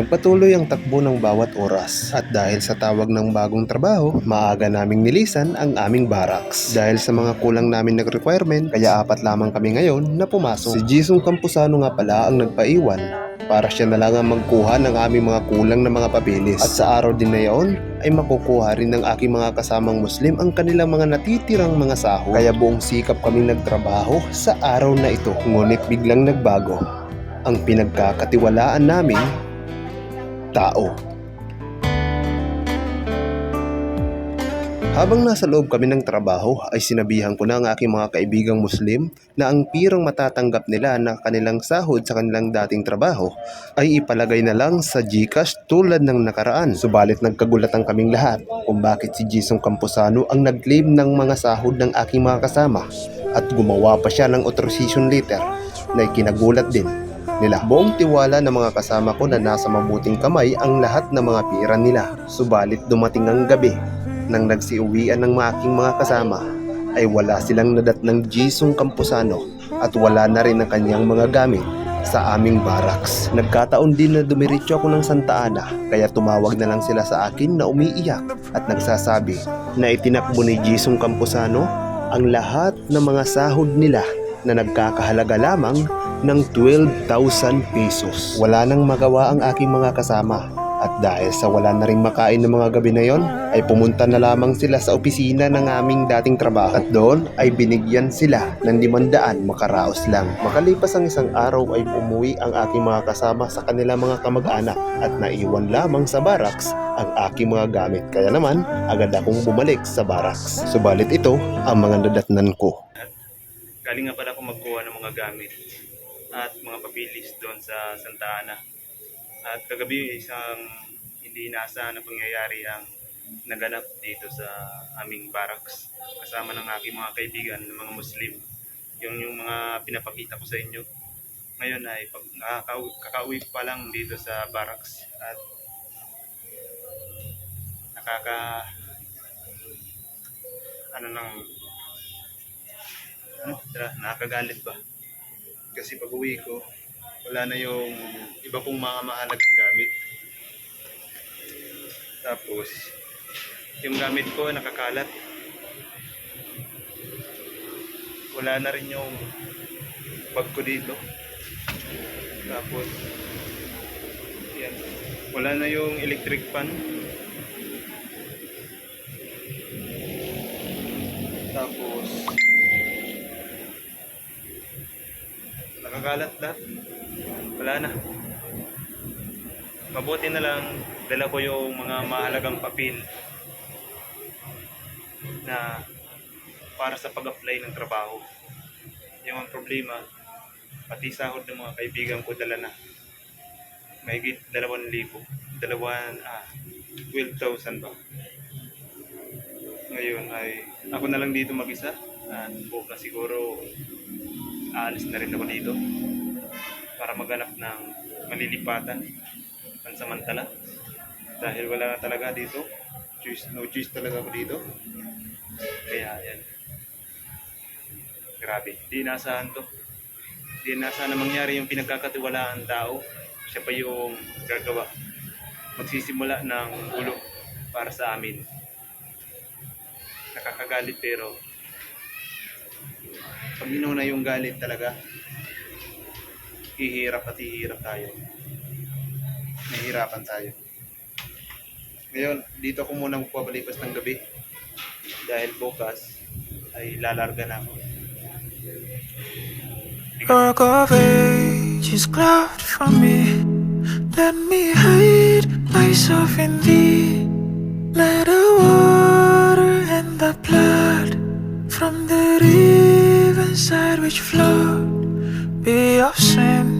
Nagpatuloy ang takbo ng bawat oras at dahil sa tawag ng bagong trabaho, maaga naming nilisan ang aming barracks. Dahil sa mga kulang namin na requirement, kaya 4 lamang kami ngayon na pumasok. Si Jisung Campuzano nga pala ang nagpaiwan para siya na lang ang magkuha ng aming mga kulang na mga papeles. At sa araw din na iyon ay makukuha rin ng aking mga kasamang Muslim ang kanilang mga natitirang mga sahod. Kaya buong sikap kaming nagtrabaho sa araw na ito. Ngunit biglang nagbago ang pinagkakatiwalaan naming tao. Habang nasa loob kami ng trabaho ay sinabihan ko na ang aking mga kaibigang Muslim na ang pirang matatanggap nila na kanilang sahod sa kanilang dating trabaho ay ipalagay na lang sa GCash tulad ng nakaraan. Subalit nagkagulatan kaming lahat kung bakit si Jisung Campuzano ang nag-claim ng mga sahod ng aking mga kasama at gumawa pa siya ng authorization letter na ikinagulat din nila. Buong tiwala ng mga kasama ko na nasa mabuting kamay ang lahat ng mga pira nila. Subalit dumating ang gabi nang nagsiuwian ng aking mga kasama ay wala silang nadat ng Jisung Campuzano at wala na rin ang kanyang mga gamit sa aming barracks. Nagkataon din na dumiretso ako ng Santa Ana kaya tumawag na lang sila sa akin na umiiyak at nagsasabi na itinakbo ni Jisung Campuzano ang lahat ng mga sahod nila na nagkakahalaga lamang ng 12,000 pesos. Wala nang magawa ang aking mga kasama at dahil sa wala na rin makain ng mga gabi na yon ay pumunta na lamang sila sa opisina ng aming dating trabaho at doon ay binigyan sila ng 500 makaraos lang. Makalipas ang isang araw ay umuwi ang aking mga kasama sa kanilang mga kamag-anak at naiwan lamang sa barracks ang aking mga gamit. Kaya naman agad akong bumalik sa barracks. Subalit ito ang mga nadatnan ko. Galing nga pala ako magkuha ng mga gamit at mga papilis doon sa Santa Ana. At kagabi isang hindi inaasahan na pangyayari ang naganap dito sa aming barracks kasama ng aking mga kaibigan ng mga Muslim. Yung mga pinapakita ko sa inyo. Ngayon ay kakauwi pa lang dito sa barracks at nakakagalit ba? Kasi pag uwi ko, wala na yung iba kong mga mahalagang gamit. Tapos, yung gamit ko nakakalat. Wala na rin yung bag ko dito. Tapos, yan. Wala na yung electric fan. Tapos, nakakalat lahat. Wala na. Mabuti na lang dala ko yung mga mahalagang papel na para sa pag-apply ng trabaho. Yung problema, pati sahod ng mga kaibigan ko dala na. Mahigit 2,000. 12,000 ba? Ngayon ay ako na lang dito mag-isa. Bukas siguro aalis na rin ako dito para maghanap ng malilipatan pansamantala dahil wala na talaga dito, no choice talaga ako dito. Kaya yan, grabe, di inaasahan to, di inaasahan na mangyari yung pinagkakatiwalaan tao, siya pa yung gagawa, magsisimula ng gulo para sa amin. Nakakagalit pero pag inuna yung galit talaga, hihirap at hihirap tayo. Nahihirapan tayo. Ngayon, dito ako muna magpapalipas ng gabi dahil bukas ay lalarga na ako. Rock of ages cloud from me. Let me hide myself in thee. Let the water and the blood from the riverside which flowed be of sin.